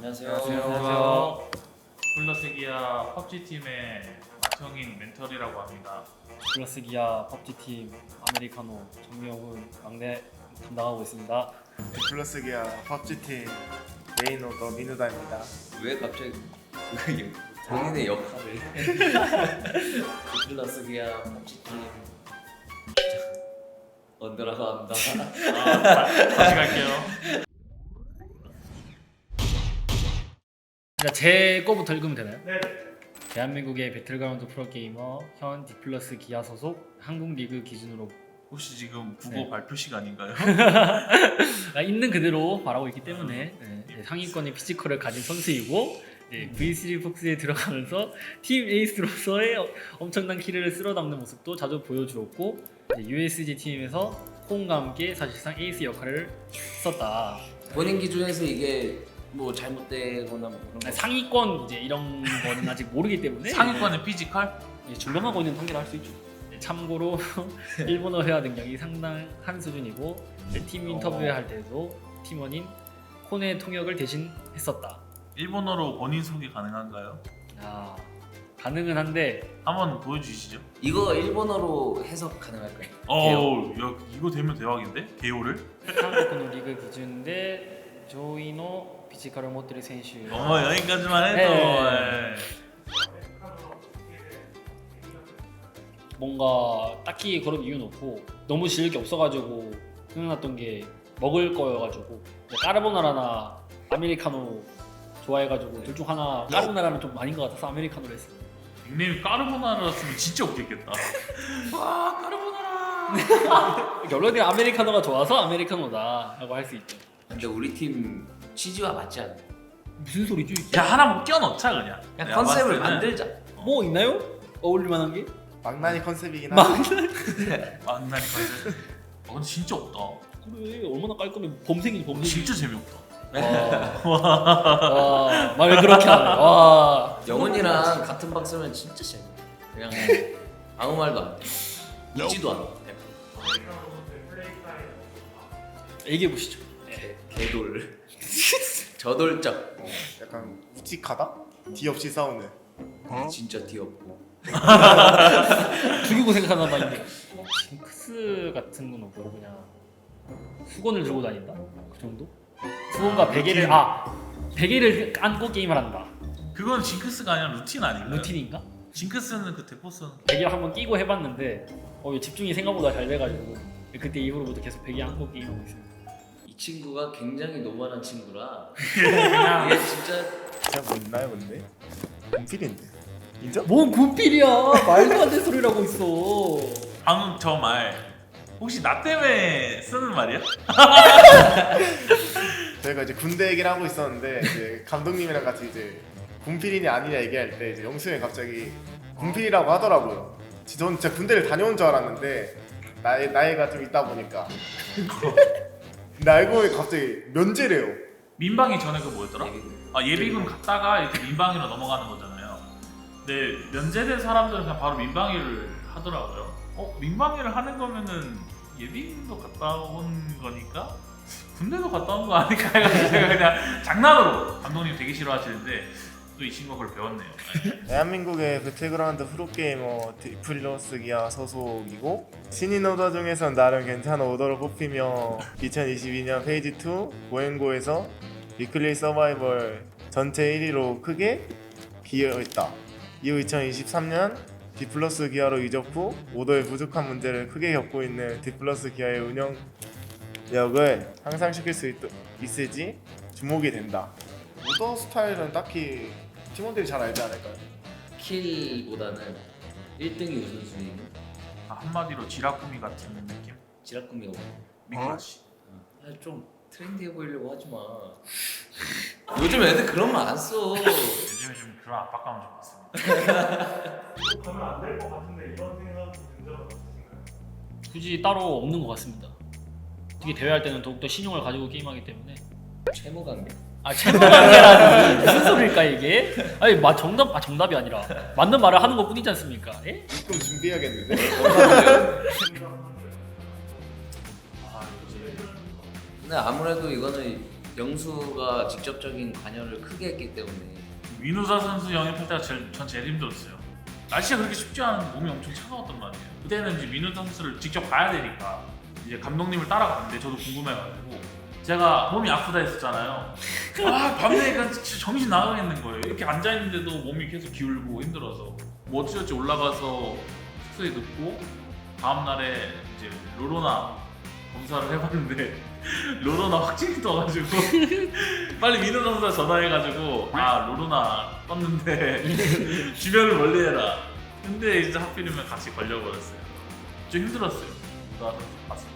안녕하세요. 플러스 기아 펍지 팀의 마청인 멘털이라고 합니다. 플러스 기아 펍지 팀 아메리카노 정명훈 막내 담당하고 있습니다. 플러스 기아 펍지 팀 메인 오더 민우다입니다. 왜 갑자기 본인의 역할을 플러스 기아 펍지팀 언더라고 합니다. 다시 갈게요. 제 거부터 읽으면 되나요? 네. 대한민국의 배틀그라운드 프로게이머 현 디플러스 기아 소속 한국 리그 기준으로 혹시 지금 국어 네. 발표 시간인가요? 있는 그대로 말하고 있기 때문에 상위권의 피지컬을 가진 선수이고 V3 폭스에 들어가면서 팀 에이스로서의 엄청난 키를 쓸어 담는 모습도 자주 보여주었고 USG 팀에서 호응과 함께 사실상 에이스 역할을 했었다. 본인 기준에서 이게 뭐 잘못되거나 뭐 그런 거 상위권 이제 이런 거는 아직 모르기 때문에 상위권의 피지컬? 중간하고 있는 판결을 할 수 있죠. 참고로 일본어 회화 능력이 상당한 수준이고 팀 인터뷰회 할 때도 팀원인 코네 통역을 대신 했었다. 일본어로 본인 소개 가능한가요? 아, 가능은 한데 한번 보여주시죠. 이거 일본어로 해석 가능할까요? 야, 이거 되면 대박인데? 개요를? 한국 리그 기준인데 조이노 피지컬을 못 들이 선수. 여기까지만 해도 네. 뭔가 딱히 그런 이유는 없고 너무 지을 게 없어가지고 생각났던 게 먹을 거여가지고 까르보나라나 아메리카노 좋아해가지고 둘 중 하나 까르보나라는 좀 아닌 것 같아서 아메리카노로 했어요. 닉네임이 까르보나라였으면 진짜 웃겼겠다. 와, 까르보나라. 결론이 아메리카노가 좋아서 아메리카노다 라고 할 수 있죠. 근데 우리 팀 취지와 맞지 않아. 무슨 소리죠 이게? 야, 하나 뭐 껴넣자 그냥. 그냥 내가 컨셉을 봤을 때는 만들자. 뭐 있나요? 어울릴 만한 게? 망나니 컨셉이긴 한데 만나니 컨셉. 근데 진짜 없다. 그래 얼마나 깔끔해. 범생이지 범생이. 진짜 재미없다. 와, 말 그렇게 하네. 와. 영훈이랑 같은 방 쓰면 진짜 재밌어. 그냥 아무 말도 안 돼. 있지도 않아. 얘기해 보시죠. 개돌. 저돌적. 약간 묵직하다? 뒤 없이 싸우는. 진짜 뒤없고. 죽이고 생각하나 봐인데. 징크스 같은 건 없고 그냥 수건을 들고 다닌다. 그 정도? 수건과 베개를 안고 게임을 한다. 그건 징크스가 아니라 루틴 아닌가요? 루틴인가? 징크스는 그 대포스는 베개를 한번 끼고 해봤는데 집중이 생각보다 잘 돼가지고 그때 이후로부터 계속 베개 안고 게임하고 있습니다. 이 친구가 굉장히 노멀한 친구라. 그냥 이게 진짜 제가 뭐 있나요 근데? 분필인데 인정? 뭔 군필이야? 말도 안 되는 소리를 하고 있어. 방금 저 말 혹시 나 때문에 쓰는 말이야? 저희가 이제 군대 얘기를 하고 있었는데 이제 감독님이랑 같이 이제 군필이냐 아니냐 얘기할 때 이제 영수 형이 갑자기 군필이라고 하더라고요. 전 진짜 군대를 다녀온 줄 알았는데 나이가 좀 있다 보니까 근데 알고 보니 갑자기 면제래요. 민방위 전에 그 뭐였더라? 예비군. 예비군 갔다가 이렇게 민방위로 넘어가는 거잖아요. 근데 면제된 사람들은 그냥 바로 민방위를 하더라고요. 민방위를 하는 거면은 예비군도 갔다 온 거니까 군대도 갔다 온 거 아닐까 해가지고 제가 그냥 장난으로 감독님 되게 싫어하시는데 또 이 친구가 그걸 배웠네요. 대한민국의 배틀그라운드 프로게이머 디플러스 기아 소속이고 신인 오더 중에선 나름 괜찮은 오더로 뽑히며 2022년 페이지 2 고행고에서 위클리 서바이벌 전체 1위로 크게 기여했다. 이후 2023년 디플러스 기아로 이적 후 오더의 부족한 문제를 크게 겪고 있는 디플러스 기아의 운영력을 향상시킬 수 있을지 주목이 된다. 오더 스타일은 딱히 팀원들이 잘 알지 않을까요? 킬보다는 1등이 우선순위. 한마디로 지라꾸미 같은 느낌? 지라꾸미가 미꾸라시. 좀 트렌디해 보이려고 하지 마. 요즘 애들 그런 말 안 써. 요즘에 좀 그런 압박감을 좀 받습니다. 가면 안 될 것 같은데 이런 생각은 든 적은 없으신가요? 굳이 따로 없는 것 같습니다. 특히 대회할 때는 더욱더 신용을 가지고 게임하기 때문에. 채무 관계. 채무관계라니 무슨 소리일까 이게? 아니 정답이 아니라 맞는 말을 하는 것 뿐이지 않습니까? 예? 조금 준비해야겠는데. 근데 아무래도 이거는 영수가 직접적인 관여를 크게 했기 때문에 민우사 선수 영입할 때가 전 제일 힘들었어요. 날씨가 그렇게 쉽지 않은 몸이 엄청 차가웠단 말이에요. 그때는 이제 민우사 선수를 직접 봐야 되니까 이제 감독님을 따라갔는데 저도 궁금해가지고 제가 몸이 아프다 했었잖아요. 아 밤새니까 진짜 정신 나가겠는 거예요. 이렇게 앉아 있는데도 몸이 계속 기울고 힘들어서 뭐 어찌어찌 올라가서 숙소에 눕고 다음 날에 이제 로로나 검사를 해봤는데 로로나 확진이 떠가지고 빨리 민우 선수가 전화해가지고 아 로로나 떴는데 주변을 멀리해라. 근데 이제 하필이면 같이 걸려버렸어요. 좀 힘들었어요. 누가 선수 봤을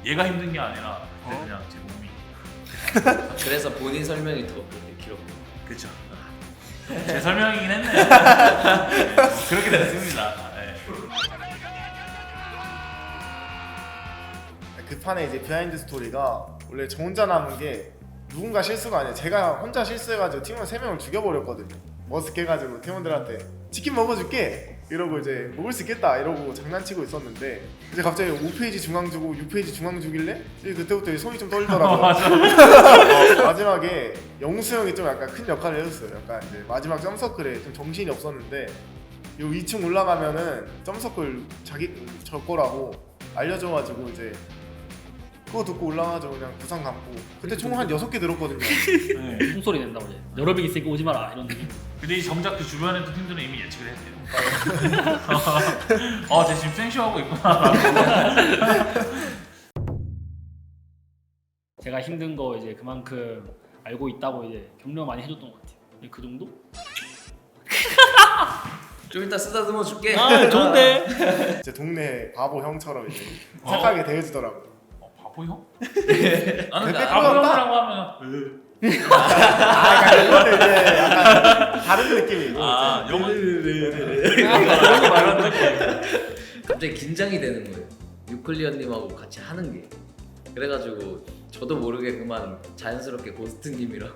때 얘가 힘든 게 아니라 그냥 제 몸이. 그래서 본인 설명이 더 그렇게 길었고 그쵸. 제 설명이긴 했네요. 네, 뭐 그렇게 됐습니다. 네. 그 판에 이제 비하인드 스토리가 원래 저 혼자 남은 게 누군가 실수가 아니에요. 제가 혼자 실수해가지고 팀원 3명을 죽여버렸거든요. 머쓱해가지고 팀원들한테 치킨 먹어줄게 이러고 이제 먹을 수 있겠다 이러고 장난치고 있었는데 이제 갑자기 5페이지 중앙 주고 6페이지 중앙 주길래 이제 그때부터 손이 좀 떨리더라고요. 마지막에 영수 형이 좀 약간 큰 역할을 해줬어요. 약간 이제 마지막 점서클에 좀 정신이 없었는데 요 2층 올라가면은 점서클 저 거라고 알려줘가지고 이제 그거 듣고 올라가가지고 그냥 부상 감고 그때 총 한 6개 들었거든요. 네. 총소리 낸다고 이제 여러 명 있으니까 오지 마라 이런 느낌. 근데 정작 그 주변에 도 팀들은 이미 예측을 했대요. 쟤 지금 생쇼하고 있구나. 제가 힘든 거 이제 그만큼 알고 있다고 이제 격려 많이 해줬던 것 같아요. 그 정도? 좀 이따 쓰다듬어 줄게. 아 좋은데. 제 동네 바보 형처럼 이제 착하게 대해주더라고요. 바보 형? 나는 백- 바보 형이라고 하면 이거는 이제 약간 다른 느낌이고 영어 그런 거 말하는 갑자기 긴장이 되는 거예요. 유클리언님하고 같이 하는 게. 그래가지고 저도 모르게 그만 자연스럽게 고스트님이라고.